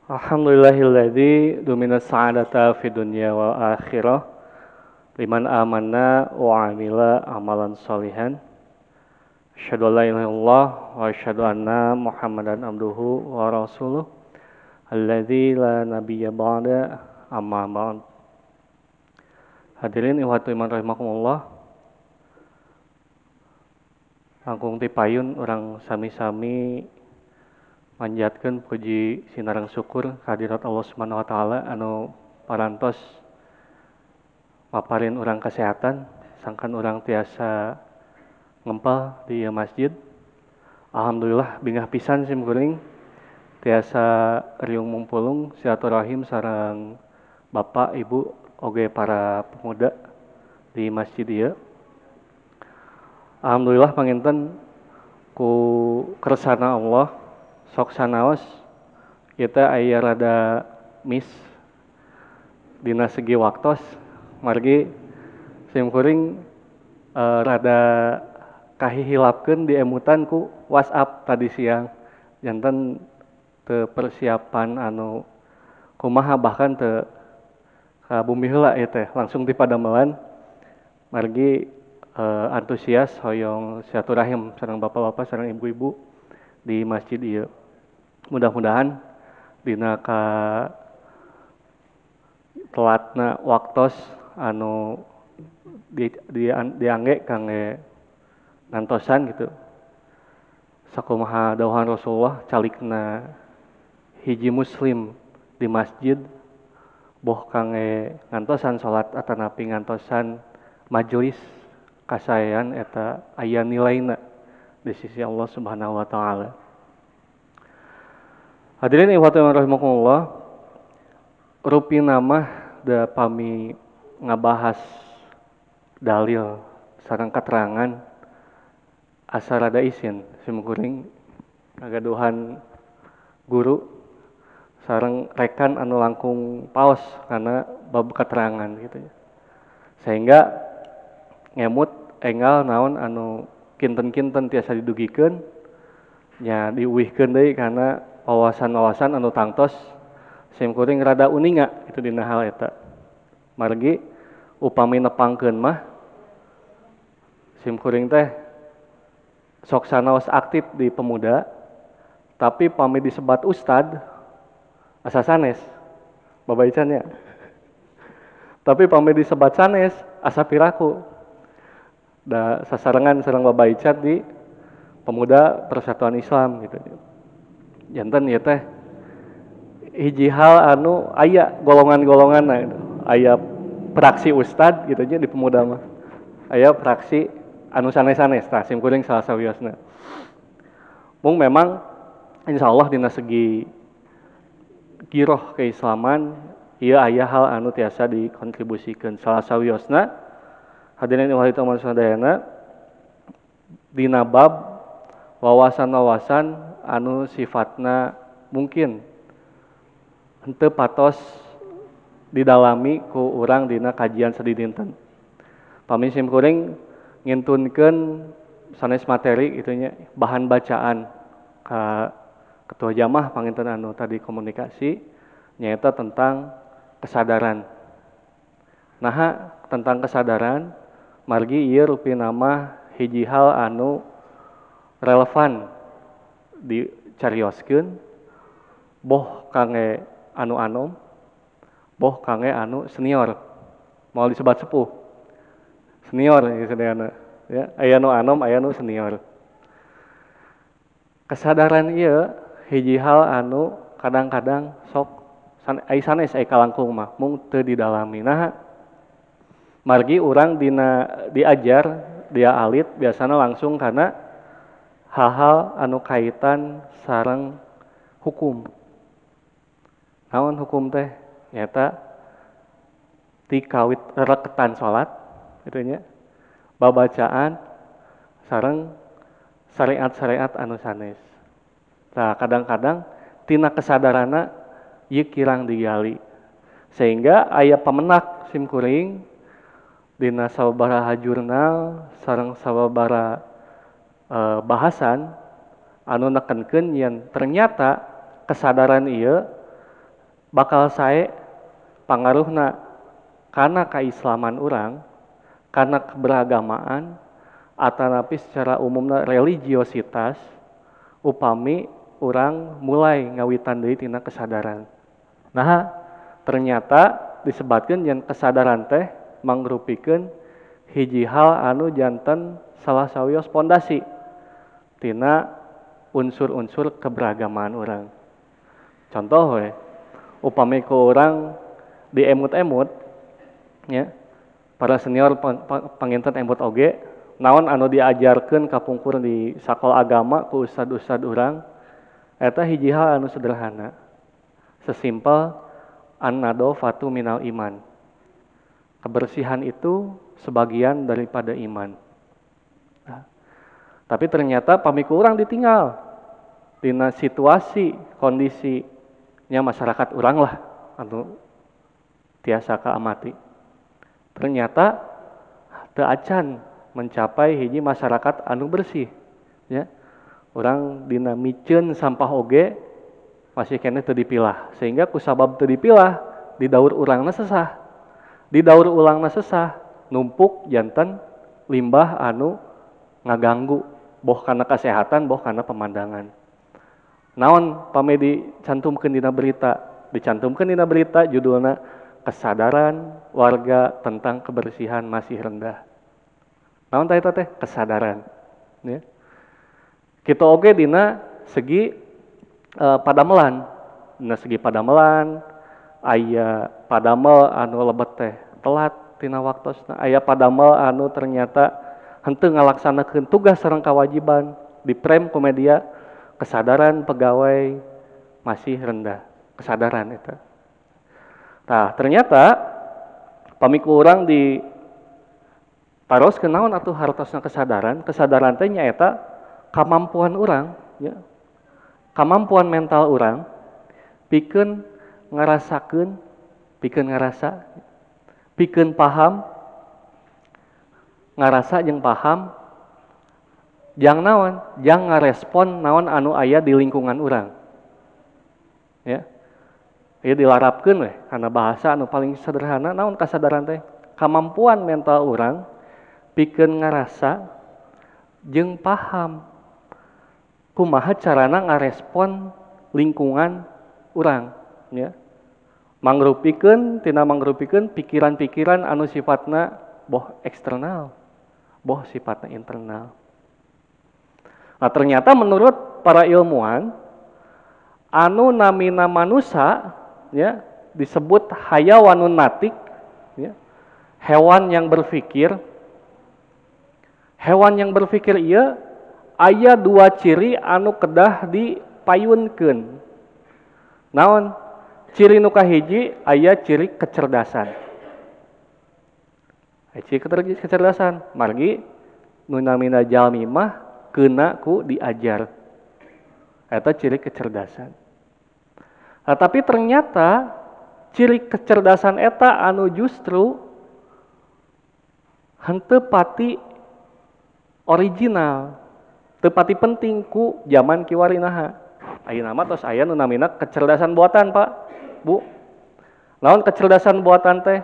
Alhamdulillahilladzi domina sa'adata fid dunya wal akhirah liman amanna wa amila amalan solihan. Asyhadu an la ilaha illallah wa asyhadu anna Muhammadan abduhu wa rasuluh alladzi la nabiyya ba'da amma ba'd. Hadirin ikhwatu iman rahimakumullah. Langkung ti payun urang sami-sami manjatkeun puji sinareng syukur kehadirat Allah Subhanahu wa taala anu parantos maparin urang kesehatan sangkan urang tiasa ngempal di masjid. Alhamdulillah bingah pisan simkuring tiasa riung mumpulung silaturahim sareng bapak ibu oge para pemuda di masjid ieu. Alhamdulillah panginten ku kersana Allah sok sanaos kita aya rada miss dina segi waktos margi simkuring rada kahihilapkeun di emutan ku WhatsApp tadi siang janten teu persiapan anu kumaha bahkan teu kabumi heula ieu teh langsung di padamelan margi antusias hoyong silaturahim sareng bapak-bapak sareng ibu-ibu di masjid ieu. Mudah-mudahan dina ka telatna waktos anu diangge kangge ngantosan gitu. Sakumaha dawuhan Rasulullah calikna hiji muslim di masjid boh kangge ngantosan salat atanapi ngantosan majelis kasayan eta aya nilaina di sisi Allah Subhanahu wa taala. Hadirin ikhwatu rahimakumullah, rupina mah da pami ngabahas dalil sareng keterangan asa rada isin simkuring ngagaduhan guru sareng rekan anu langkung paos karena bab keterangan gitu ya. Sehingga ngemut enggal naon anu kinten-kinten tiasa didugikeun nya diuwihkeun deui kana wawasan-wawasan anu tangtos simkuring rada uninga itu dina hal eta. Margi upami nepangkeun mah simkuring teh sok sanaos aktif di pemuda tapi pami disebat ustad asa sanes babaicannya. Tapi pami disebat sanes asa piraku. Da sasarengan sareng babaicat di pemuda Persatuan Islam gitu. Janten ieu teh hiji hal anu aya golongan-golonganna gitu. Aya praksi ustad gitu nya di pemuda mah. Aya praksi anu sanes-sanes tah simkuring salah sawiosna. Mung memang insyaallah dina segi giroh keislaman ieu aya hal anu tiasa dikontribusikeun salah sawiosna hadirin wahid amal sadayana dina bab wawasan-wawasan anu sifatna mungkin henteu patos didalami ku urang dina kajian sadidinten. Pami simkuring ngintunkeun sanes materi kitu nya bahan bacaan ka ketua jamaah panginten anu tadi komunikasi nyaeta tentang kesadaran. Nah, tentang kesadaran margi ieu rupina mah hiji hal anu relevan dicarioskeun boh kangge anu anom boh kangge anu senior mau disebat sepuh senior sadayana ya aya nu anom aya nu senior. Kesadaran ieu hiji hal anu kadang-kadang sok ai sanes ai kalangkung mah mung teu didalami. Nah margi urang dina diajar dia alit biasana langsung kana hal-hal anu kaitan sareng hukum. Naon hukum teh? Nyata ti kawit reketan salat kitu nya. Babacaan sareng syariat-syariat anu sanes. Nah, kadang-kadang tina kesadaranna ieu kirang digali. Sehingga aya pamenak simkuring dina sababaraha jurnal sareng sababaraha bahasan anu nekenkeun yen ternyata kesadaran ieu bakal sae pangaruhna karena keislaman orang, karena keberagamaan, atanapi secara umumna religiositas, upami orang mulai ngawitan deui tina kesadaran. Nah, ternyata disebutkeun yen kesadaran teh mangrupikeun hiji hal anu janten salah sawios pondasi tina unsur-unsur keberagamaan orang. Contoh we, upami ku orang diemut-emut ya, para senior panginten emut oge, naon anu diajarkeun kapungkur di sakola agama ku ustad-ustad urang, eta hiji hal anu sederhana. Sesimpel an-nadofatu minal iman. Kebersihan itu sebagian daripada iman. Nah, tapi ternyata pamiku urang ditinggal dina situasi kondisinya masyarakat urang lah anu tiasa kaamati. Ternyata teu acan mencapai hiji masyarakat anu bersih ya. Urang dina miceun sampah oge masih keneh teu dipilah, sehingga kusabab teu dipilah di daur urangna sesah. Di daur ulangna sesah numpuk janten limbah anu ngaganggu boh kana kesehatan boh kana pemandangan. Naon pame dicantumkeun dina berita? Dicantumkeun dina berita judulna kesadaran warga tentang kebersihan masih rendah. Naon tah eta teh? Kesadaran. Ya. Kita oge dina segi padamelan. Dina segi padamelan, aya padamel anu lebet teh telat tina waktosna, aya padamel anu ternyata henteu ngalaksanakeun tugas sareng kewajiban, diprem ku media kesadaran pegawai masih rendah. Kesadaran eta. Nah, ternyata pamiku urang di taroskeun naon atuh hartosna kesadaran? Kesadaran teh nyaeta kamampuan urang, ya. Kamampuan mental urang pikeun ngarasakeun, pikeun ngarasa, pikeun paham, ngarasa jeung paham, jang naon? Jang ngarespon naon anu aya di lingkungan urang. Ya. Ieu dilarapkeun we kana bahasa anu paling sederhana, naon kasadaran teh? Kamampuan mental urang pikeun ngarasa jeung paham kumaha carana ngarespon lingkungan urang ya. Mangrupikeun tina mangrupikeun pikiran-pikiran anu sifatna boh eksternal, boh sifatna internal. Nah, ternyata menurut para ilmuwan anu namina manusia ya disebut hayawanun natik ya, hewan yang berpikir. Hewan yang berpikir ieu aya dua ciri anu kedah dipayunkeun. Naon? Ciri nu kahiji aya ciri kecerdasan. Ciri kecerdasan margi nu namina jalmi mah keuna ku diajar. Eta ciri kecerdasan. Nah, tapi ternyata ciri kecerdasan eta anu justru henteu pati original, teu pati penting ku zaman kiwarinaha. Ayeuna mah tos aya nu namina kecerdasan buatan, Pak, Bu. Naon kecerdasan buatan teh?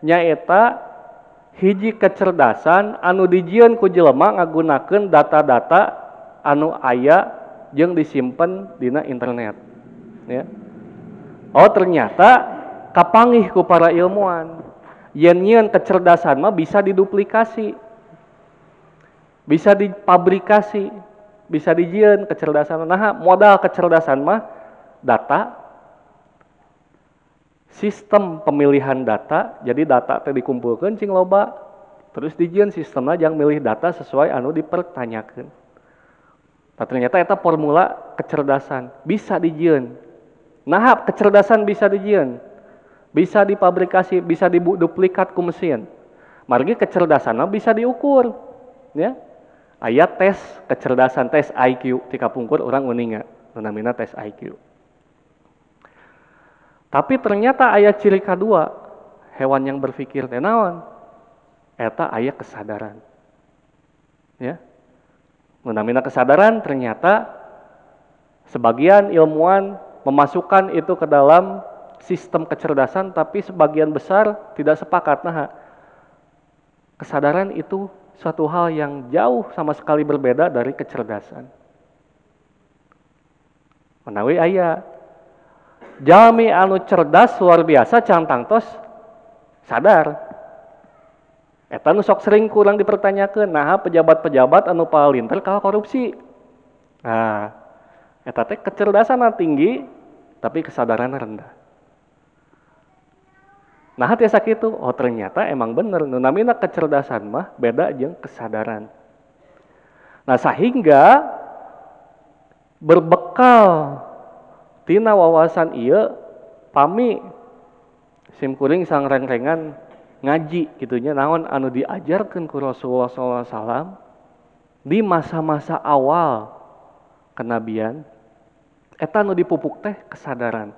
Nyaeta hiji kecerdasan anu dijieun ku jelema ngagunakeun data-data anu aya jeung disimpen dina internet. Ya. Oh, ternyata kapanggih ku para ilmuwan. Yen nyieun kecerdasan mah bisa diduplikasi. Bisa dipabrikasi, bisa dijieun kecerdasan. Nah, modal kecerdasan mah data, sistem pemilihan data. Jadi data teh dikumpulkeun cing loba, terus dijieun sistemna jang milih data sesuai anu dipertanyakeun. Nah, ternyata eta formula kecerdasan bisa dijieun. Nah, kecerdasan bisa dijieun, bisa dipabrikasi, bisa diduplikat ku mesin. Margi kecerdasanna bisa diukur, ya. Aya tes kecerdasan, tes IQ ti kapungkur urang uninga, namina tes IQ. Tapi ternyata aya ciri kadua, hewan yang berpikir teh naon? Eta aya kesadaran. Ya. Namina kesadaran ternyata sebagian ilmuwan memasukkan itu ke dalam sistem kecerdasan, tapi sebagian besar tidak sepakat. Nah, kesadaran itu suatu hal yang jauh sama sekali berbeda dari kecerdasan. Menawi aya jalmi anu cerdas luar biasa cantang tos sadar. Eta nu sok sering kurang dipertanyakeun, nah pejabat-pejabat anu palinter ka korupsi. Nah, eta teh kecerdasan tinggi tapi kesadaran rendah. Nah, tiasa kitu, oh ternyata emang bener nu namina kecerdasan mah beda jeung kesadaran. Nah, sehingga berbekal tina wawasan ieu pami simkuring sang reng-rengan ngaji gitunya naon anu diajarkeun ku Rasulullah SAW di masa-masa awal kenabian eta anu dipupuk teh kesadaran.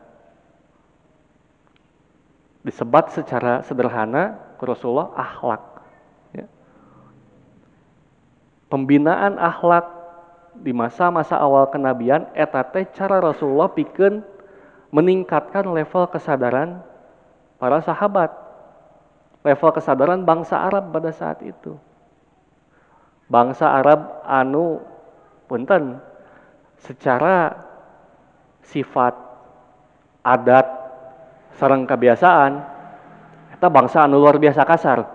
Disebat secara sederhana ku Rasulullah akhlak. Ya. Pembinaan akhlak di masa-masa awal kenabian eta teh cara Rasulullah pikeun meningkatkan level kesadaran para sahabat. Level kesadaran bangsa Arab pada saat itu. Bangsa Arab anu punten secara sifat adat sareng kebiasaan eta bangsa anu luar biasa kasar.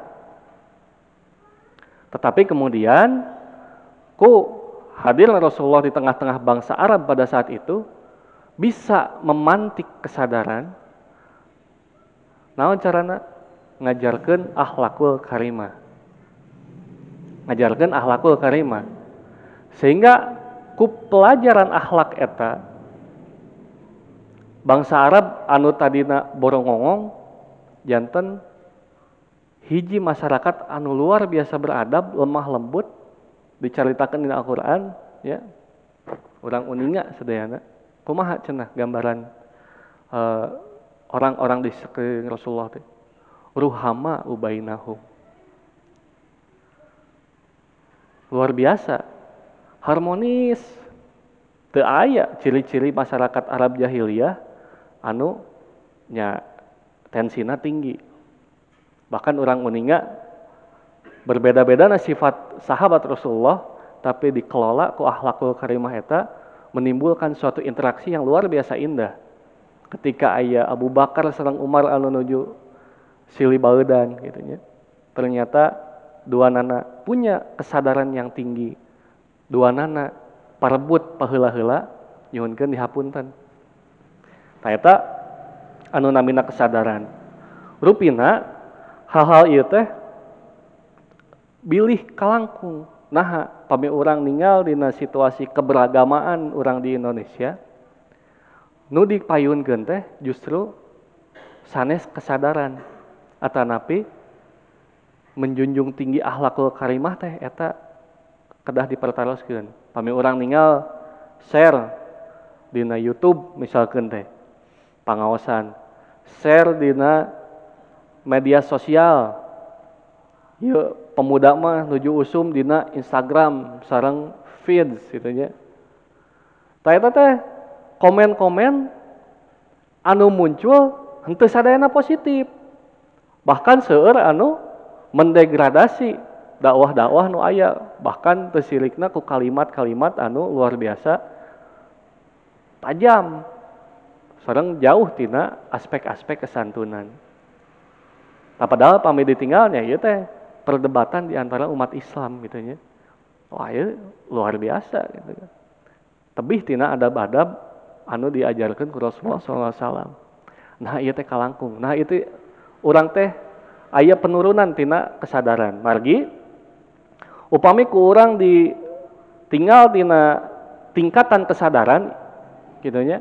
Tetapi kemudian ku hadir Rasulullah di tengah-tengah bangsa Arab pada saat itu bisa memantik kesadaran. Naon carana? Ngajarkeun akhlakul karimah. Ngajarkeun akhlakul karimah. Sehingga ku pelajaran akhlak eta bangsa Arab anu tadina borongongong janten hiji masyarakat anu luar biasa beradab, lemah lembut dicaritakeun dina Al-Qur'an ya. Urang uninga sadayana. Kumaha cenah gambaran orang-orang di sekeliling Rasulullah teh? Ruhama ubainahum. Luar biasa. Harmonis. Teu aya ciri-ciri masyarakat Arab jahiliyah anu nya tensina tinggi. Bahkan orang uninga berbeda-beda sifat sahabat Rasulullah tapi dikelola ku akhlakul karimah eta menimbulkan suatu interaksi yang luar biasa indah. Ketika aya Abu Bakar sareng Umar anu nuju silih baeudan gitu nya. Ternyata dua nana punya kesadaran yang tinggi. Dua nana parebut paheula-heula nyuhunkeun dihapunten. Tah eta anu namina kesadaran. Rupina hal-hal ieu teh bilih kalangkung. Nah, pami urang ninggal dina situasi keberagamaan urang di Indonesia nu dipayunkeun teh justru sanes kesadaran atanapi menjunjung tinggi akhlakul karimah teh eta kedah dipertaroskeun. Pami urang ninggal share dina YouTube misalkeun teh pangaosan, share dina media sosial. Ieu pemuda mah nuju usum dina Instagram sareng feeds kitu nya. Tah eta teh komen-komen anu muncul henteu sadayana positif. Bahkan seueur anu mendegradasi dakwah-dakwah nu aya, bahkan tersirikna ku kalimat-kalimat anu luar biasa tajam sareng jauh tina aspek-aspek kesantunan. Nah, padahal pami ditinggalnya ieu teh perdebatan di antara umat Islam gitu nya. Wah, ieu luar biasa gitu kan. Tebih tina adab-adab anu diajarkeun ku Rasulullah SAW. Nah, ieu teh kalangkung. Nah, itu urang teh aya penurunan tina kesadaran. Margi upami ku urang ditinggal tina tingkatan kesadaran kitu nya.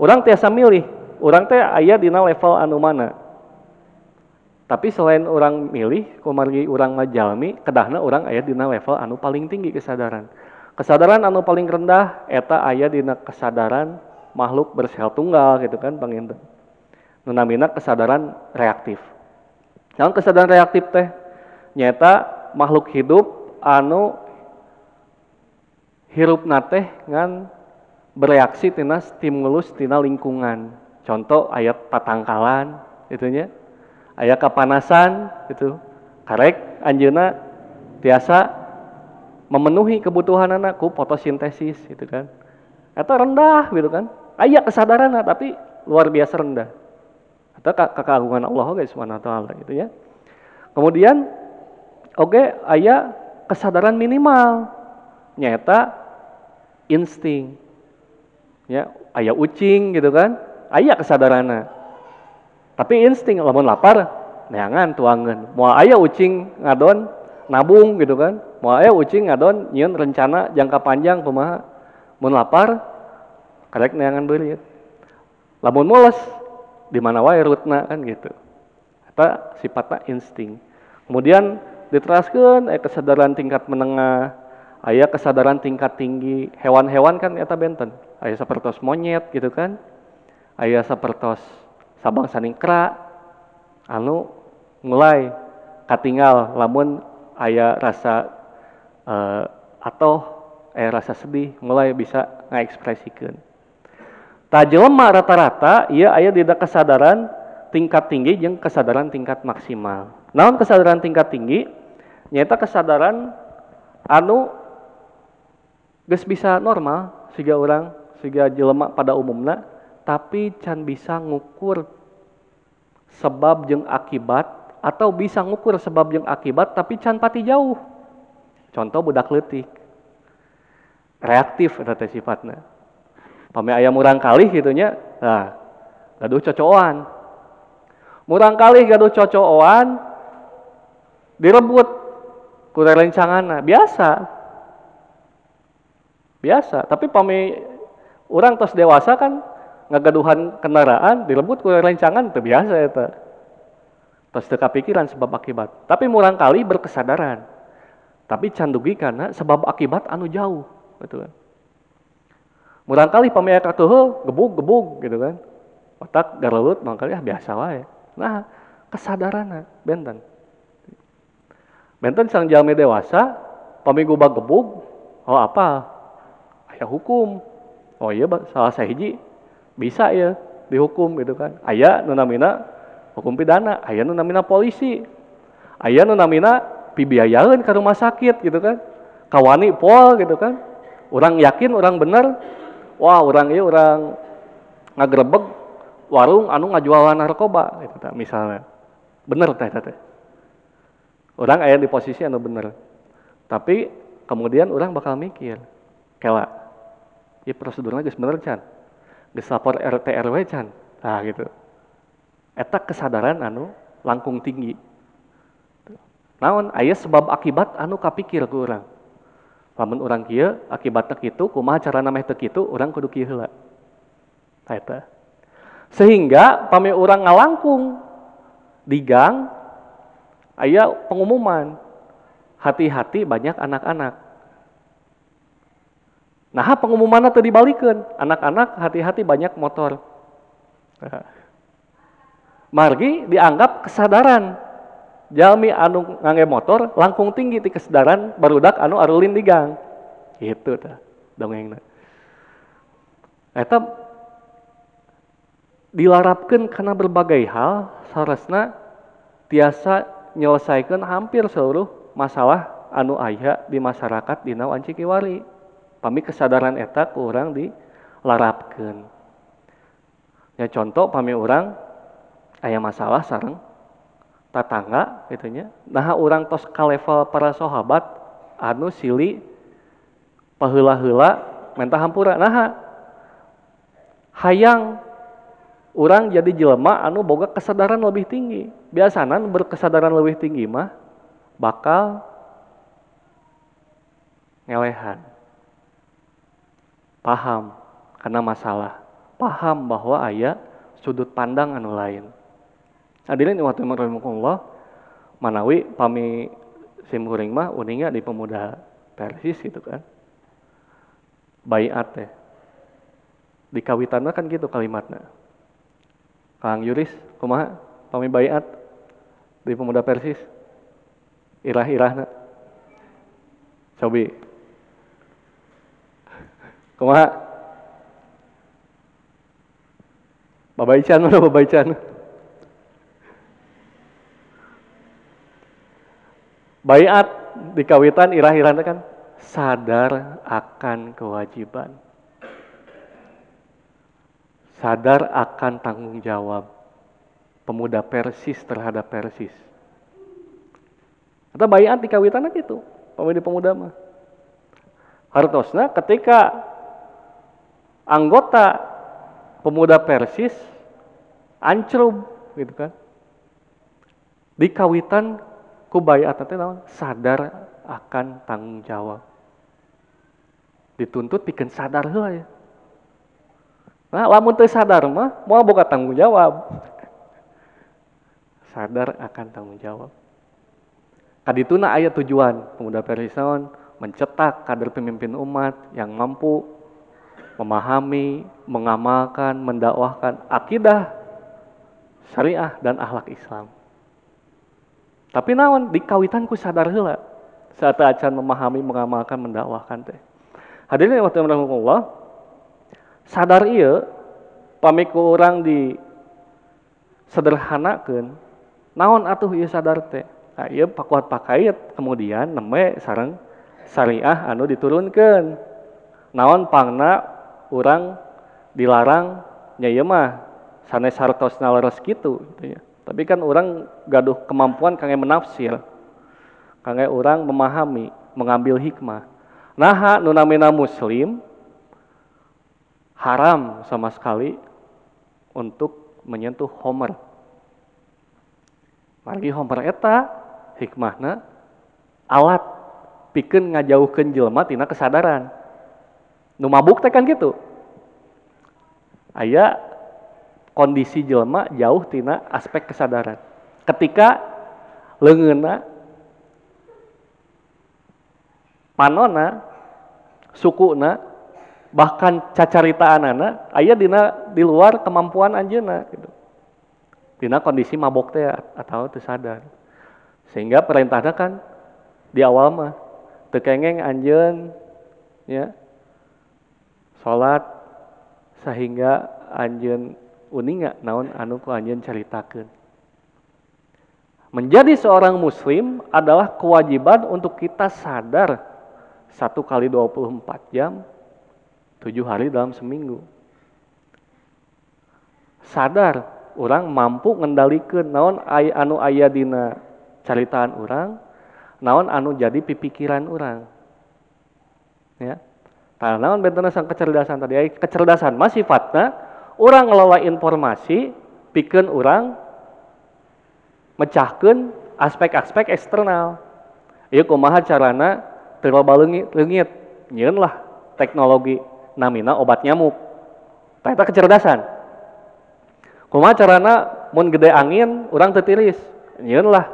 Urang tiasa milih, urang teh aya dina level anu mana. Tapi selain orang milih, kumargi orang majalmi, kedahna orang aya dina level anu paling tinggi kesadaran. Kesadaran anu paling rendah eta aya dina kesadaran makhluk bersel tunggal gitu kan panginten. Nu namina kesadaran reaktif. Naon kesadaran reaktif teh? Nyata makhluk hidup anu hirupna teh ngan bereaksi tina stimulus tina lingkungan. Contoh ayat patangkalan itunya, aya kapanasan gitu. Karek anjeunna tiasa memenuhi kebutuhan anakku fotosintesis gitu kan. Eta rendah gitu kan. Aya kesadaran tapi luar biasa rendah. Atau kekagungan Allah guys subhanahu wa taala gitu ya. Kemudian aya kesadaran minimal nyata insting. Ya, aya ucing gitu kan. Aya kesadaranna. Tapi insting lamun lapar neangan tuangan. Moal aya ucing ngadon nabung gitu kan. Moal aya ucing ngadon nyieun rencana jangka panjang kumaha. Mun lapar karek neangan beureut. Lamun mules di mana wae rutna kan gitu. Eta sifatna insting. Kemudian diteraskeun aya kesadaran tingkat menengah, aya kesadaran tingkat tinggi. Hewan-hewan kan eta benten. Aya sapertos monyet gitu kan. Aya sapertos sabang saningkra anu mulai katinggal lamun aya rasa atau rasa sedih mulai bisa ngaekspresikeun. Tah jelema rata-rata ieu aya dina kesadaran tingkat tinggi jeung kesadaran tingkat maksimal. Naon kesadaran tingkat tinggi? Nyaeta kesadaran anu geus bisa normal siga urang, siga jelema pada umumna, tapi can bisa ngukur sebab jeung akibat atau bisa ngukur sebab jeung akibat tapi can pati jauh. Contoh budak leutik. Reaktif eta teh sifatna. Pame aya murang kalih kitu nya. Nah, gaduh cocokan. Murang kalih gaduh cocokan direbut ku rerencanganna. Biasa, tapi pame urang tos dewasa kan ngagaduhan kendaraan direbut ku rencangan teu biasa eta. Tos teu kapikiran sebab akibat. Tapi murang kali berkesadaran. Tapi can dugi kana sebab akibat anu jauh, gitu kan. Murang kali pame aya kakeuheul gebug gitu kan. Otak gareuleut mangkali biasa wae. Nah, kesadaranna benten. Benten sang jalmi dewasa pame gubag gebug, apa? Aya hukum. Oh iya salah sahiji bisa ya dihukum gitu kan. Aya nu namina hukum pidana, aya nu namina polisi. Aya nu namina pibiayaeun ka rumah sakit gitu kan. Kawani pol gitu kan. Urang yakin urang bener. Wah, urang ieu urang ngagrebeg warung anu ngajualan narkoba gitu tah misalnya. Bener teh eta teh. Urang aya di posisi anu bener. Tapi kemudian urang bakal mikir, kela ieu prosedurna geus bener can. Geus lapor RT RW can. Nah gitu. Eta kesadaran anu langkung tinggi. Naon aya sebab akibat anu kapikir ku urang. Lamun urang kieu akibatna kitu, kumaha carana meh teu kitu, urang kudu kieu heula. Nah eta. Sehingga pame urang ngalangkung di gang aya pengumuman, hati-hati banyak anak-anak. Nah, pengumumanna teu dibalikeun, anak-anak hati-hati banyak motor. Margi dianggap kesadaran. Jalmi anu ngangge motor langkung tinggi ti kesadaran barudak anu arulin di gang. Gitu tah dongengna. Eta dilarapkeun kana berbagai hal saresna tiasa nyelesaikeun hampir seluruh masalah anu aya di masyarakat dina Wanci Kiwari. Pami kesadaran eta ku urang dilarapkeun. Ya contoh pami urang aya masalah sareng tatangga gitu nya. Nah urang tos ka level para sahabat anu silih paheula-heula menta hampura. Nah hayang urang jadi jelema anu boga kesadaran lebih tinggi. Biasana berkesadaran lebih tinggi mah bakal ngelehan. Paham karena masalah. Paham bahwa aya sudut pandang anu lain. Hadirin wa rahimakumullah, manawi pami simkuring mah uninga di pemuda Persis gitu kan. Baiat teh. Di kawitanna kan gitu kalimatna. Kang Yuris, kumaha pami baiat di pemuda Persis? Irah-irahna. Cobi. Kumaha? Babaican mana babaican. Baiat di kawitan irah-irahna kan sadar akan kewajiban. Sadar akan tanggung jawab pemuda Persis terhadap Persis. Atau baiat di kawitan gitu, pemuda mah. Hartosna ketika anggota pemuda Persis ancrub gitu kan. Di kawitan ku baiat teh naon? Sadar akan tanggung jawab. Dituntut pikeun sadar heula ya. Nah, lamun teu sadar mah moal boga tanggung jawab. Sadar akan tanggung jawab. Kadituna aya tujuan pemuda Persis naon? Mencetak kader pemimpin umat yang mampu memahami, mengamalkan, mendakwahkan akidah syariah dan akhlak Islam. Tapi naon di kawitan ku sadar heula saat acan memahami, mengamalkan, mendakwahkan teh. Hadirin yang rahimahullah, sadar ieu pamiku urang di sederhanakeun, naon atuh ieu sadar teh? Nah, ieu pakuat pakait kemudian nembe sareng syariah anu diturunkeun. Naon pangna urang dilarang nya ieu mah sanes hartosna leres kitu gitu ya. Tapi kan orang gaduh kemampuan kangge menafsir, kangge orang memahami, mengambil hikmah. Nah, nu namina muslim haram sama sekali untuk menyentuh homer. Margi homer eta hikmahna alat pikeun ngajauhkeun jelema tina kesadaran. Nu mabuk teh kan gitu. Aya kondisi jelema jauh tina aspek kesadaran. Ketika leungeunna, panonna, sukuna, bahkan cacaritaanana aya di luar kemampuan anjeunna gitu. Dina kondisi mabok teh atau teu sadar. Sehingga perintahna kan di awal mah teu kengeng anjeun ya. Salat sehingga anjeun uninga naon anu ku anjeun caritakeun. Menjadi seorang muslim adalah kewajiban untuk kita sadar 1 kali 24 jam 7 hari dalam seminggu. Sadar urang mampu ngendalikeun naon anu aya dina caritaan urang, naon anu jadi pipikiran urang. Ya. Tah naon bentena sang kecerdasan tadi? Kecerdasan mah sifatna urang ngelola informasi pikeun urang mecahkeun aspek-aspek eksternal. Ieu kumaha carana teu loba leungit. Nyieun lah teknologi namina obat nyamuk. Tah eta kecerdasan. Kumaha carana mun gede angin urang teu tiris. Nyieun lah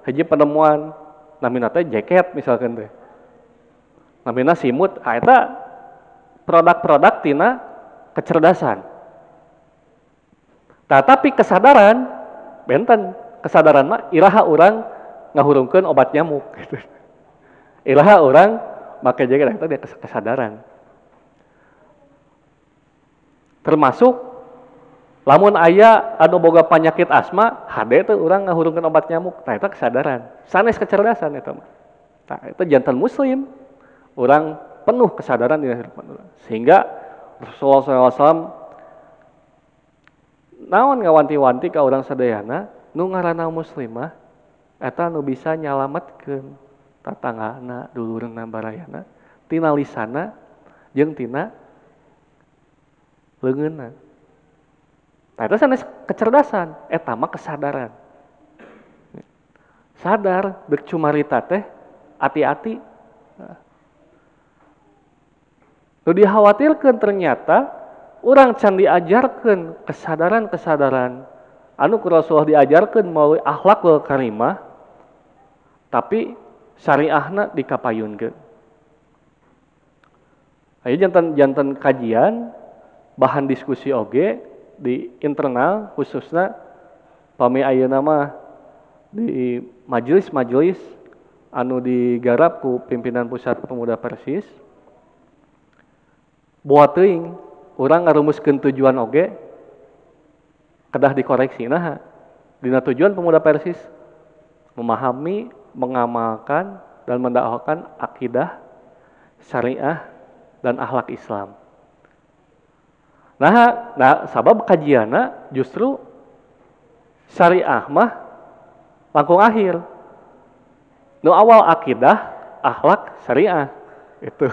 hiji penemuan namina teh jaket misalkan teh. Namina simut, eta produk-produk tina kecerdasan. Nah, tapi kesadaran benten, kesadaran mah iraha urang ngahurungkeun obat nyamuk gitu. Iraha urang make jaket eta dia kesadaran. Termasuk lamun aya anu boga penyakit asma, hade teh urang ngahurungkeun obat nyamuk, tah eta kesadaran. Sanes kecerdasan eta mah. Tah eta jantan muslim. Urang penuh kesadaran di kehidupan urang. Sehingga Rasulullah SAW naon ngawanti-wanti ka urang sadayana nu ngaranna muslimah eta nu bisa nyalametkeun tatanggana, dulurna, barayana tina lisanna jeung tina leungeunna. Nah, itu sanes kecerdasan, eta mah kesadaran. Sadar deuk cumarita teh ati-ati. Nu dikhawatirkeun ternyata urang can diajarkeun kesadaran-kesadaran anu ku Rasulullah diajarkeun melalui akhlakul karimah, tapi syariahna dikapayunkeun. Aya janten kajian bahan diskusi oge di internal khususna pami ayeuna mah di majelis-majelis anu digarap ku pimpinan pusat pemuda Persis. Buat teuing urang ngarumuskeun tujuan oge kedah dikoreksi. Nah, dina tujuan pemuda Persis memahami, mengamalkan dan mendakwahkan akidah, syariah dan akhlak Islam. Nah, sabab kajianna justru syariah mah langkung akhir. Nu awal akidah, akhlak, syariah. Itu.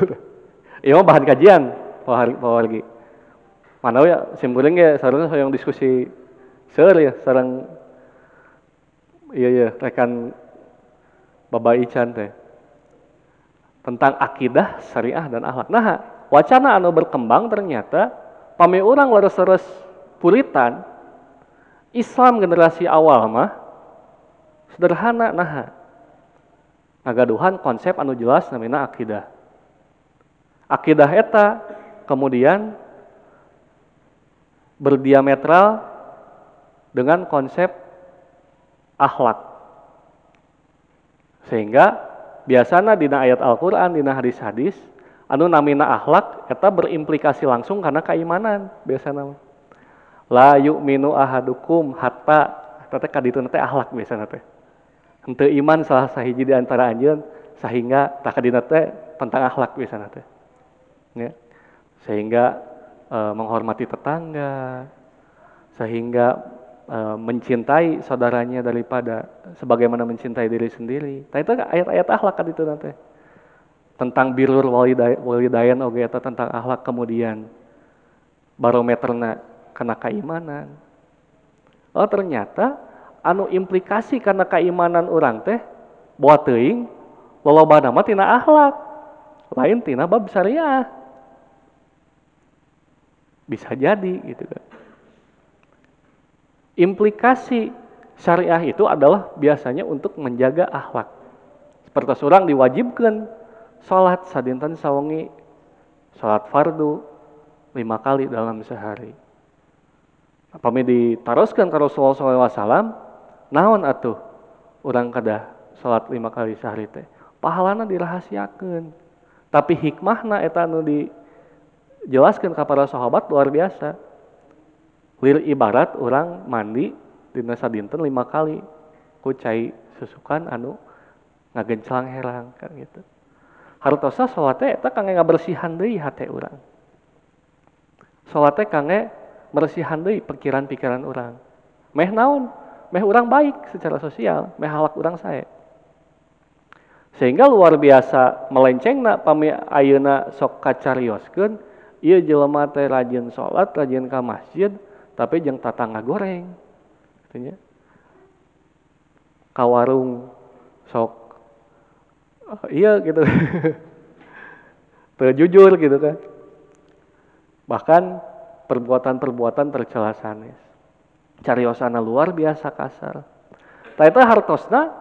Ieu mah bahan kajian, Pak Wargi. Mana ya simkuring ge sareng hoyong diskusi seueur ya sareng iya rekan Baba Ican teh. Tentang akidah, syariah dan akhlak. Nah, wacana anu berkembang ternyata pami urang leres-leres puritan Islam generasi awal mah sederhana nah ngagaduhan konsep anu jelas namina akidah. Akidah eta kemudian berdiametral dengan konsep akhlak. Sehingga biasana dina ayat Al-Qur'an, dina hadis-hadis anu namina akhlak eta berimplikasi langsung karena keimanan biasana. La yu'minu ahadukum hatta eta kadituna teh akhlak biasana teh. Henteu iman salah sahiji di antara anjeun sehingga tah kadina teh tentang akhlak biasana teh. Ya. Sehingga menghormati tetangga, sehingga mencintai saudaranya daripada sebagaimana mencintai diri sendiri. Tah itu ayat-ayat akhlak kan itu nanti. Tentang birrul walidain oge eta tentang akhlak kemudian barometerna kana keimanan. Oh ternyata anu implikasi karena keimanan urang teh boa teuing lolobana mah tina akhlak. Lain tina bab syariah. Bisa jadi gitu kan. Implikasi syariah itu adalah biasanya untuk menjaga akhlak. Seperti seorang diwajibkan salat sadinten sawengi, salat fardu 5 kali dalam sehari. Apami ditaroskeun ka Rasulullah SAW, naon atuh urang kedah salat 5 kali sehari teh? Pahalana dirahasiakeun. Tapi hikmahna eta anu dijelaskeun ka para sahabat luar biasa. Lir ibarat orang mandi dina sadinten 5 kali ku cai susukan anu ngagenclang herang kan gitu. Hartosa salat teh eta kangge ngabersihan deui hate urang. Salat teh kangge bersihan deui pikiran-pikiran urang. Meh naon? Meh urang baik secara sosial, meh halak urang sae. Sehingga luar biasa melencengna pami ayeuna sok kacarioskeun ieu jelema teh rajin salat, rajin ka masjid, tapi jeung tatangga goreng. Artinya ka warung sok iya gitu. Teu jujur gitu kan. Bahkan perbuatan-perbuatan tercela sanes. Cariosana luar biasa kasar. Tah eta hartosna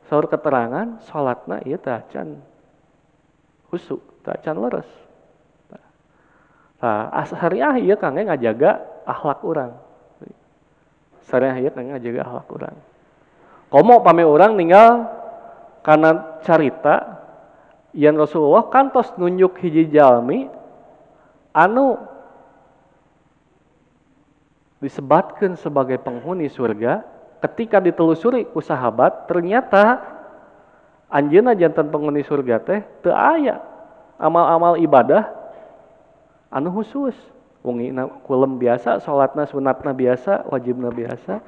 saur keterangan salatna ieu teh can husuk, teh can leres. Nah, syariah ieu kangge ngajaga akhlak urang. Syariah ieu kangge ngajaga akhlak urang. Komo pame urang ninggal kana carita yang Rasulullah kantos nunjuk hiji jalmi anu disebatkeun sebagai penghuni surga. Ketika ditelusuri ku sahabat ternyata anjeunna janten penghuni surga teh teu aya amal-amal ibadah anu khusus. Wongina kulem biasa, salatna sunatna biasa, wajibna biasa.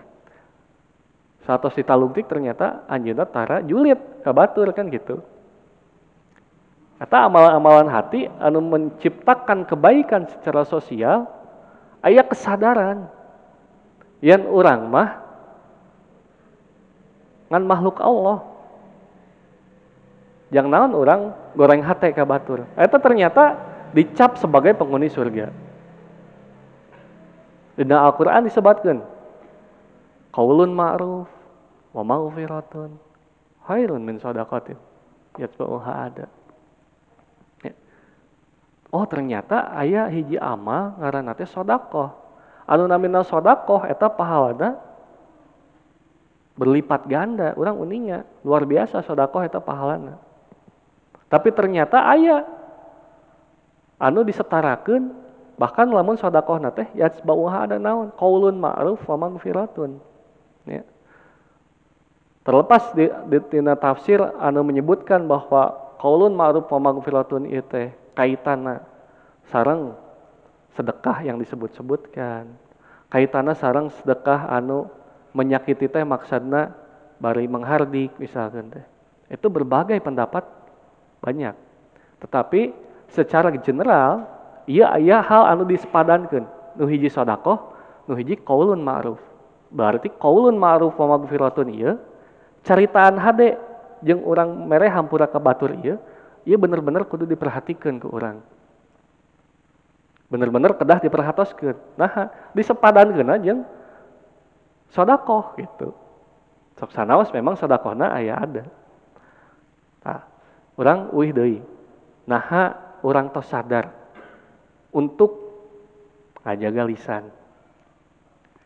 Satos ditalungtik ternyata anjeunna tara julid ka batur kan gitu. Kata amalan-amalan hati anu menciptakan kebaikan secara sosial aya kesadaran yen urang mah ngan makhluk Allah. Jang naon urang goreng hate ka batur. Eta ternyata dicap sebagai penghuni surga. Dina Al-Qur'an disebutkeun qaulun ma'ruf wa maghfiratun khairun min shadaqatin yatba'uha ada. Oh ternyata aya hiji amal ngaranna teh sedekah. Anu namina sedekah eta pahalana berlipat ganda, urang uninga luar biasa sedekah eta pahalana. Tapi ternyata aya anu disetarakeun Bahkan lamun sodakohna teh yatsbauha ada naon qaulun ma'ruf wa maghfiratun. Ya. Terlepas di tina tafsir anu menyebutkan bahwa qaulun ma'ruf wa maghfiratun ieu teh kaitanna sareng sedekah yang disebut-sebutkan. Kaitanna sareng sedekah anu menyakiti teh maksudna bari menghardik misalkan teh. Itu berbagai pendapat banyak. Tetapi secara general ieu aya hal anu disepadankeun. Nu hiji sedekah, nu hiji qaulun ma'ruf. Berarti qaulun ma'ruf wa maghfiratun ieu caritaan hade jeung urang mere hampura ka batur ieu bener-bener kudu diperhatikeun ku urang. Bener-bener kedah diperhatoskeun. Nah, disepadankeun jeung sedekah gitu. Sok sanaos memang sedekahna aya ada. Nah, urang euih deui. Naha urang tos sadar untuk ngajaga lisan.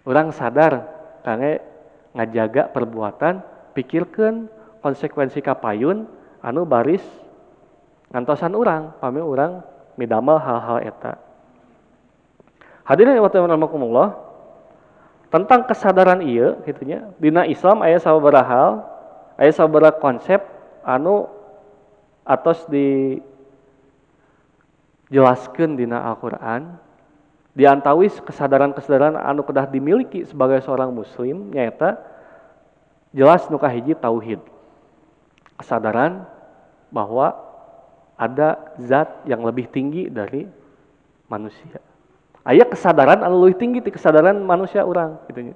Urang sadar kangge ngajaga perbuatan, pikirkeun konsekuensi kapayun anu baris ngantosan urang, pami urang midamel hal-hal eta. Hadirin wa rahimakumullah, tentang kesadaran ieu kitu nya, dina Islam aya sababaraha hal, aya sababaraha konsep anu atos dijelaskeun dina Al-Qur'an. Di antawis kesadaran-kesadaran anu kedah dimiliki sebagai seorang muslim nyaeta jelas nu kahiji tauhid. Kesadaran bahwa ada zat yang lebih tinggi dari manusia. Aya kesadaran anu leuwih tinggi ti kesadaran manusia urang kitu nya.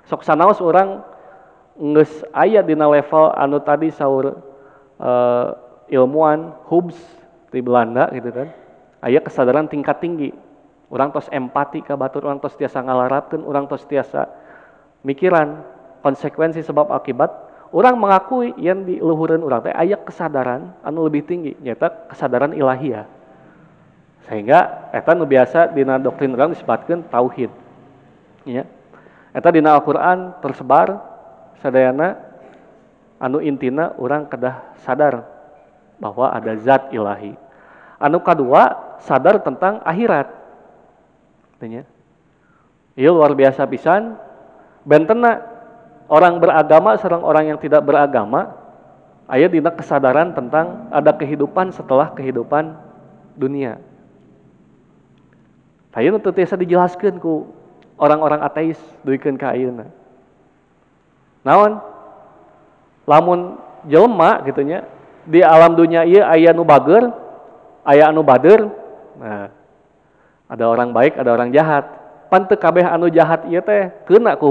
Sok sanaos urang geus aya dina level anu tadi saur ilmuwan Hobbes di Belanda gitu kan. Aya kesadaran tingkat tinggi. Urang tos empati ka batur, urang tos tiasa ngalarapkeun, urang tos tiasa mikiran konsekuensi sebab akibat. Urang mengakui yang di luhureun urang teh aya kesadaran anu lebih tinggi, nyata kesadaran ilahiyah. Sehingga eta nu biasa dina doktrin urang disebutkeun tauhid. Ya. Eta dina Al-Qur'an tersebar sadayana anu intina urang kedah sadar bahwa ada zat ilahi. Anu kadua sadar tentang akhirat. Tanya. Ieu luar biasa pisan. Bentenna orang beragama sareng orang yang tidak beragama aya dina kesadaran tentang ada kehidupan setelah kehidupan dunia. Aya nu teu tiasa dijelaskeun ku orang-orang ateis duikeun ka ayeuna. Naon? Lamun jelema kitu nya di alam dunia ieu aya nu bageur, aya anu bader. Nah, ada orang baik, ada orang jahat. Pan teu kabeh anu jahat ieu teh keuna ku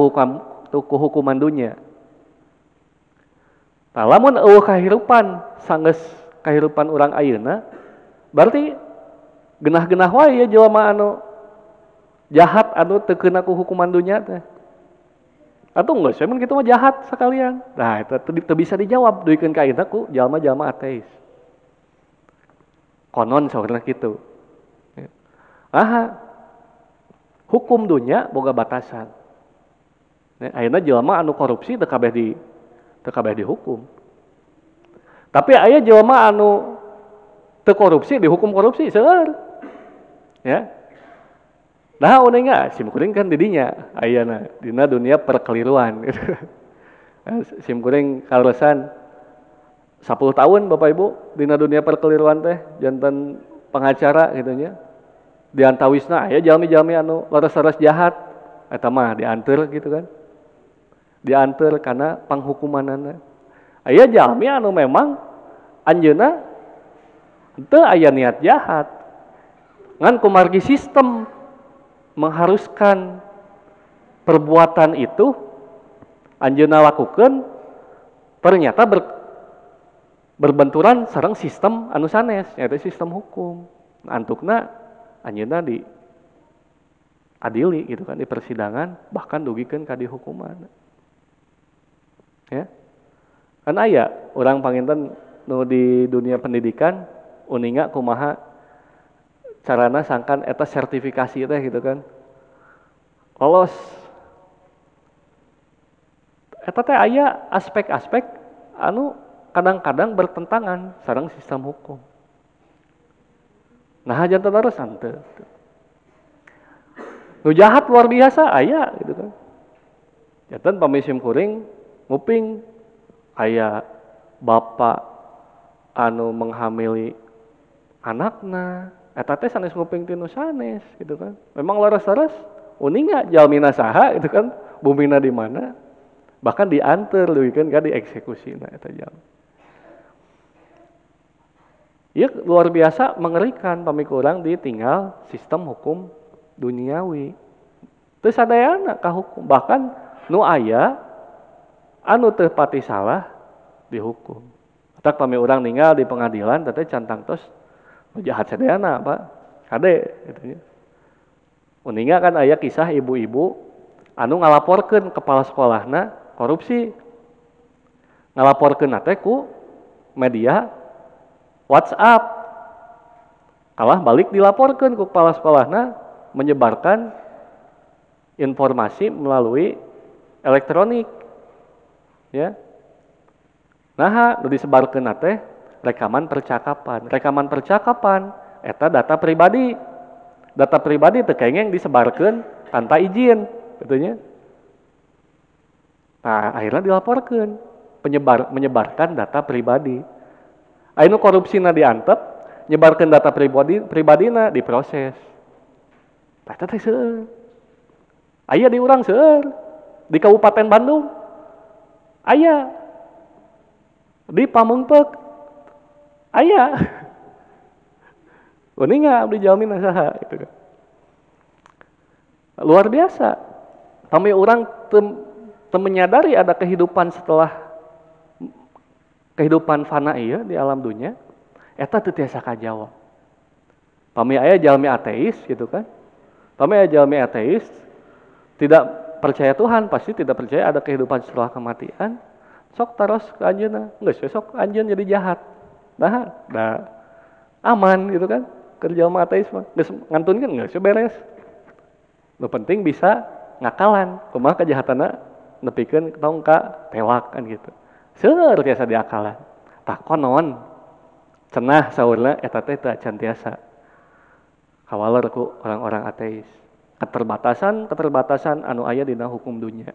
hukuman dunia. Nah, lamun eueuh kahirupan sanggeus kahirupan urang ayeuna, berarti genah-genah wae ya jelema anu jahat anu teu keuna ku hukuman dunia teh. Atuh geus mun kitu mah jahat sakalian. Nah, eta teu bisa dijawab duikeun ka ayeuna ku jalma-jalma ateis. Konon saurna kitu. Hukum dunia boga batasan. Ayeuna jelema anu korupsi teu kabeh dihukum. Tapi aya jelema anu teu korupsi dihukum korupsi seueur. Ya. Nah, uninga simkuring kan didinya ayeuna dina dunia perkeliruan. Sim kuring kaleresan 10 tahun Bapak Ibu dina dunia perkeliruan teh janten pengacara gitu nya. Di antawisna aya jalmi-jalmi anu leres-leres jahat eta mah dianteur gitu kan. Dianteur kana panghukumanana. Aya jalmi anu memang anjeunna teu aya niat jahat. Ngan kumargi sistem mengharuskan perbuatan itu anjeunna lakukeun ternyata berbenturan sareng sistem anu sanes, yaitu sistem hukum. Antukna anjeunna diadili gitu kan di persidangan, bahkan dugikeun ka dihukuman. Ya. Kan aya urang panginten nu di dunia pendidikan uninga kumaha carana sangkan eta sertifikasi teh gitu kan. Lolos. Eta teh aya aspek-aspek anu kadang-kadang bertentangan sareng sistem hukum. Nah, janten leresan teu. Nu jahat luar biasa aya gitu kan. Janten pamisim kuring nguping aya bapak anu menghamili anakna, eta teh sanes nguping tinu sanes gitu kan. Memang laras-laras uninga jalmina saha gitu kan, bumina di mana. Bahkan diantar leuwih kan dieksekusi eta jalmi. Ieu luar biasa mengerikan pamikurang ditinggal sistem hukum duniawi. Teu sadayana ka hukum, bahkan nu aya anu teu pati salah dihukum. Tak pami urang ninggal di pengadilan teh cantang tos nu jahat sadayana Pak. Kade gitu nya. Uninga kan aya kisah ibu-ibu anu ngalaporkeun kepala sekolahna korupsi. Ngalaporkeun teh ku media WhatsApp. Kalah balik dilaporkeun ku kepala sekolahna menyebarkan informasi melalui elektronik. Ya. Nah, nu disebarkeun teh rekaman percakapan. Rekaman percakapan eta data pribadi. Data pribadi teu kengeng disebarkeun tanpa izin, gitu nya. Nah, akhirnya dilaporkeun menyebarkan data pribadi. Anu korupsina diantep, nyebarkeun data pribadina diproses. Eta teh seueur. Aya di urang seueur. Di Kabupaten Bandung. Aya. Di Pamengpeuk. Aya. Uninga abdi jalmina saha gitu kan. Luar biasa. Pami urang teu menyadari ada kehidupan setelah kehidupan fana ieu di alam dunia, eta teu tiasa kajawab. Pami aya jalmi ateis gitu kan. Pami aya jalmi ateis tidak percaya Tuhan, pasti tidak percaya ada kehidupan setelah kematian. Sok taros ke anjeunna, geus sok anjeun jadi jahat. Nah, aman gitu kan. Keur jalmi ateis mah geus ngantunkeun geus beres. Nu penting bisa ngakalan, kumaha kajahatanna nepikeun tong ka tewak kan gitu. Seueur tiasa diakalan. Tah konon cenah saurna eta teh teu acan tiasa kawaleur ku orang-orang ateis. Keterbatasan anu aya dina hukum dunia.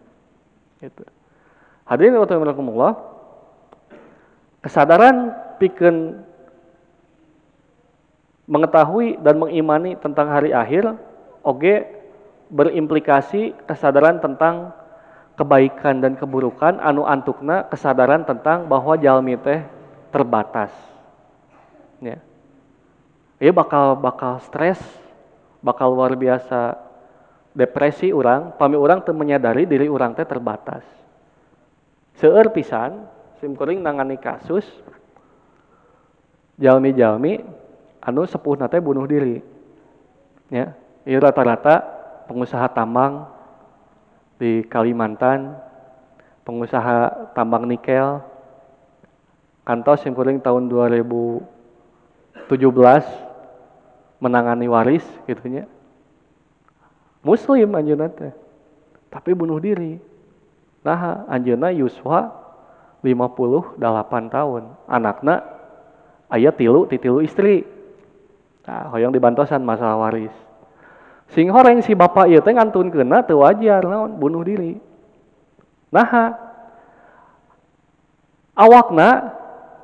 Gitu. Hadirin wa rahimakumullah. Kesadaran pikeun mengetahui dan mengimani tentang hari akhir oge berimplikasi kesadaran tentang kebaikan dan keburukan anu antukna kesadaran tentang bahwa jalmi teh terbatas. Ya. Ieu bakal stres, bakal luar biasa depresi urang, pami urang teu menyadari diri urang teh terbatas. Seueur pisan simkuring nangani kasus jalmi-jalmi anu sepuhna teh bunuh diri. Ya, ieu rata-rata pengusaha tambang di Kalimantan, pengusaha tambang nikel, kantos simkuring tahun 2017 menangani waris gitunya. Muslim anjeunna teh, tapi bunuh diri. Nah, anjeunna yuswa 58 tahun. Anakna aya 3 istri. Nah, hoyong dibantosan masalah waris. Sing horeng si bapak ieu teh ngantunkeunna teu wajar naon bunuh diri. Nah, awakna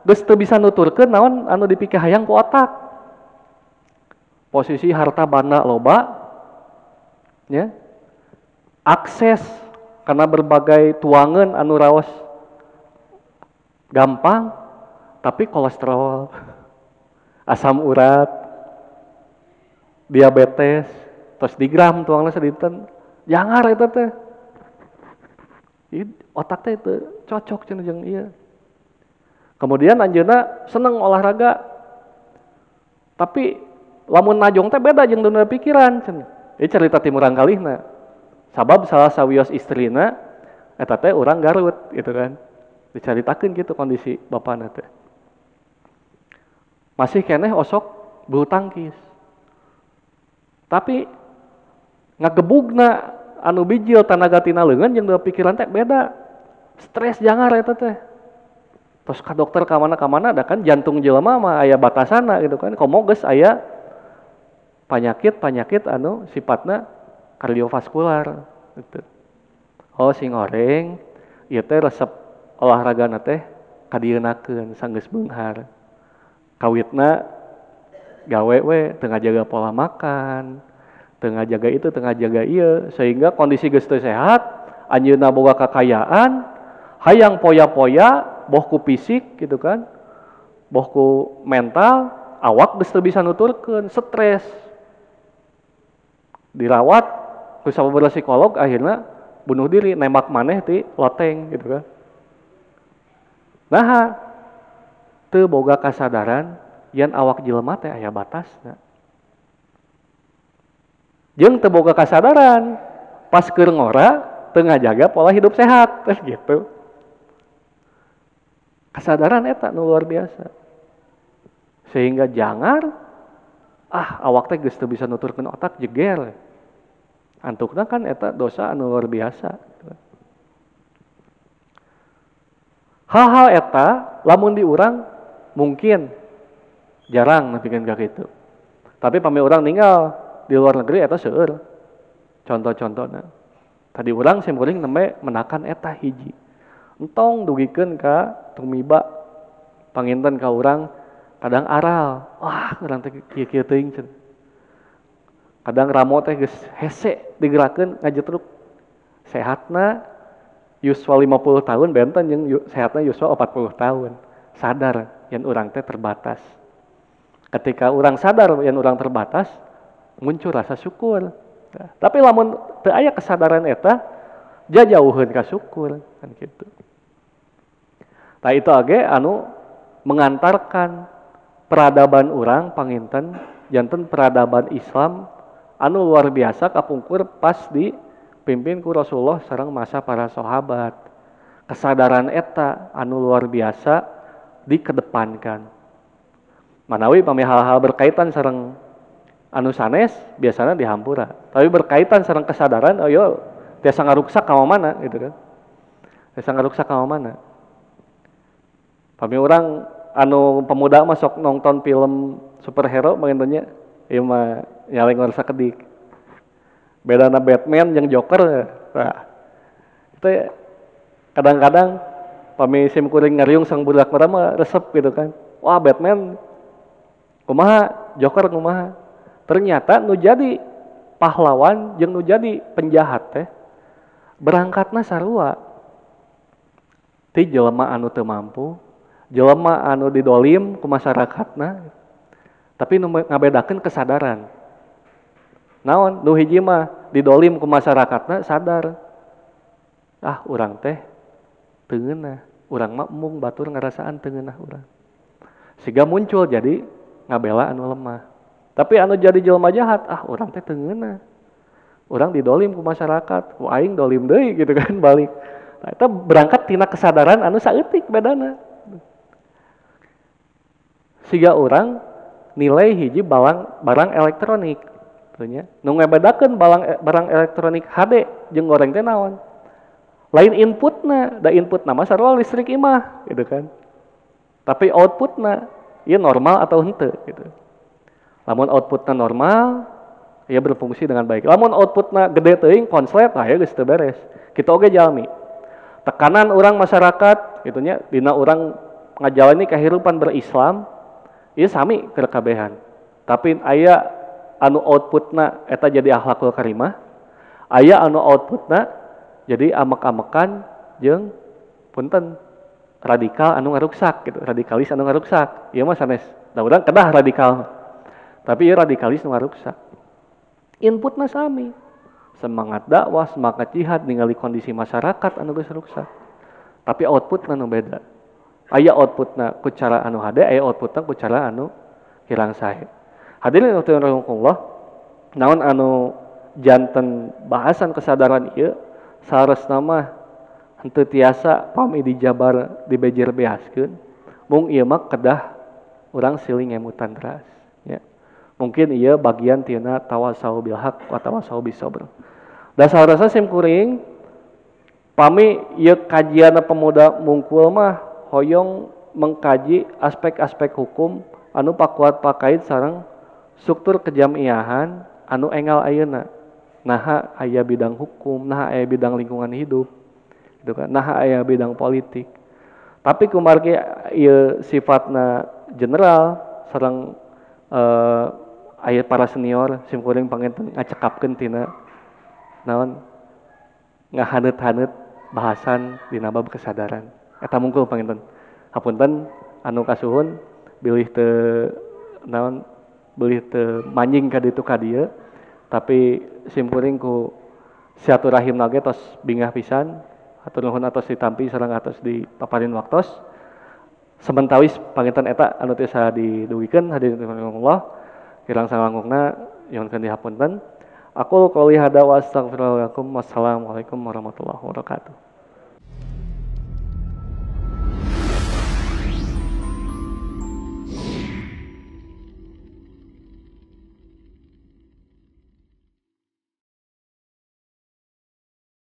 geus teu bisa nuturkeun naon anu dipikir hayang ku otak. Posisi harta banda loba ya. Akses karena berbagai tuangan anu raos gampang, tapi kolesterol, asam urat, diabetes, terus digram tuangna sadinten, jangar eta teh. Otak teh teu cocok cenah jeung ieu. Kemudian anjeunna seneng olahraga. Tapi lamun najong teh beda jeung dunia pikiran cenah. Ieu cerita timurang kalihna. Sabab salah sawios istrina eta teh urang Garut gitu kan. Dicaritakeun gitu kondisi bapana teh. Masih keneh osok bulu tangkis. Tapi ngagebugna anu bijil tanaga tina leungeun jeung dunia pikiran teh beda. Stres jangar eta teh. Terus ka dokter ka mana da kan jantung jelema mah aya batasanna gitu kan. Komo geus aya panyakit anu sifatna kardiovaskular gitu. Oh si ngoreng ieu teh resep olahragana teh kadienakeun sanggeus beunghar. Kawitna gawe we teu ngajaga pola makan, teu ngajaga itu, teu ngajaga ieu sehingga kondisi geus teu sehat, anjeunna boga kakayaan, hayang poya-poya, boh ku fisik gitu kan. Boh ku mental, awak geus teu bisa nuturkeun, stres. Dirawat ku sababaraha psikolog akhirna bunuh diri, nembak maneh ti loteng gitu kan. Nah, teu boga kasadaran yen awak jelema teh aya batasna. Jeung teu boga kasadaran pas keur ngora teu ngajaga pola hidup sehat gitu. Kesadaran eta nu luar biasa. Sehingga jangar awak teh geus teu bisa nuturkeun otak jeger. Antukna kan eta dosa anu luar biasa. Hal-hal eta lamun di urang mungkin jarang nepikeun ka kitu. Tapi pami urang ninggal di luar negeri eta seueur. Contoh-contohna. Tadi urang simkuring nembe menakan eta hiji. Entong dugikeun ka tumiba panginten ka urang kadang aral. Wah, urang teh kieu-kieu teuing cenah. Kadang ramo teh geus hese digerakkeun ngajetruk. Sehatna yuswa 50 tahun benten jeung sehatna yuswa 40 tahun. Sadar yen urang teh terbatas. Ketika urang sadar yen urang terbatas, muncul rasa syukur. Tapi lamun teu aya kesadaran eta, jauheun ka syukur kan kitu. Tah itu age anu mengantarkan peradaban urang panginten janten peradaban Islam anu luar biasa kapungkur pas dipimpin ku Rasulullah sareng masa para sahabat. Kesadaran eta anu luar biasa dikedepankan. Manawi pami hal-hal berkaitan sareng anu sanes biasanya dihampura. Tapi berkaitan sareng kesadaran ayo tiasa ngaruksak ka mana gitu kan. Tiasa ngaruksak ka mana. Pami urang anu pemuda masuk nonton film superhero mengennya ieu mah nyaling ngurus sakedik. Bedana Batman jeung Joker. Nah, itu kadang-kadang pami sim kuring ngariung sang budak mah resep gitu kan. Wah, Batman kumaha, Joker kumaha. Ternyata nu jadi pahlawan jeung nu jadi penjahat teh berangkatna sarua. Ti jelema anu teu mampu, jelema anu didolim ku masyarakatna, tapi nu ngabedakeun kesadaran. Naon? Nu hiji mah didolim ku masyarakatna sadar. Urang teh teu ngeunah, urang mah mung batur ngarasaan teu ngeunah urang. Siga muncul jadi ngabela anu lemah. Tapi anu jadi jelema jahat, urang teh teu ngeunah. Urang didolim ku masyarakat, ku aing dolim deui gitu kan balik. Nah, eta berangkat tina kesadaran anu saeutik bedana. Siga urang nilai hiji barang elektronik nya. Nu ngabedakeun barang elektronik HD jeung goreng teh naon? Lain inputna, da inputna mah sarua listrik imah gitu kan. Tapi outputna ieu normal atau henteu gitu. Lamun outputna normal, ia berfungsi dengan baik. Lamun outputna gede teuing konslet, ieu geus teu beres. Kitu oge jalmi. Tekanan urang masyarakat gitu nya dina urang ngajalani kahirupan berislam, ieu sami keur kabehan. Tapi aya anu outputna eta jadi akhlakul karimah, aya anu outputna jadi amek-amekan jeung punten radikal anu ngaruksak gitu, radikalis anu ngaruksak. Ieu mah sanes. Da urang kedah radikal. Tapi ieu radikalis nu ngaruksak. Inputna sami. Semangat dakwah, semangat jihad ningali kondisi masyarakat anu geus ruksak. Tapi outputna nu beda. Aya outputna ku cara anu hade, aya outputna ku cara anu hirang sae. Hadirin rahimakumullah, naon anu janten bahasan kesadaran ieu saresna mah henteu tiasa pami dijabar dibejer beaskeun. Mung ieu mah kedah urang siling emutan teras ya. Mungkin ieu bagian tina tawasau bil haq wa tawasau bis sabr. Da saharosna sim kuring pami ieu kajian pemuda mungkul mah hoyong mengkaji aspek-aspek hukum anu pakuat pakait sareng struktur kejamiahan anu enggal ayeuna. Nah aya bidang hukum, nah aya bidang lingkungan hidup gitu kan, nah aya bidang politik. Tapi kumargi ieu sifatna general sareng aya para senior simkuring panginten ngacekapkeun tina naon ngahaneut-haneut bahasan dina bab kesadaran. Eta mungkul panginten. Hapunten anu kasuhun bilih teu naon bilih teu manjing ka ditu ka dieu tapi simkuring ku silaturahim nage tos bingah pisan. Hatur nuhun atos ditampi sareng atos dipaparin waktos. Sementawis panginten eta anu tiasa didugikeun hadirin Allah kirang salangkungna nyuhunkeun dihapunten. Aku qouli hada wa astaghfirullahaladzim. Wassalamualaikum warahmatullahi wabarakatuh.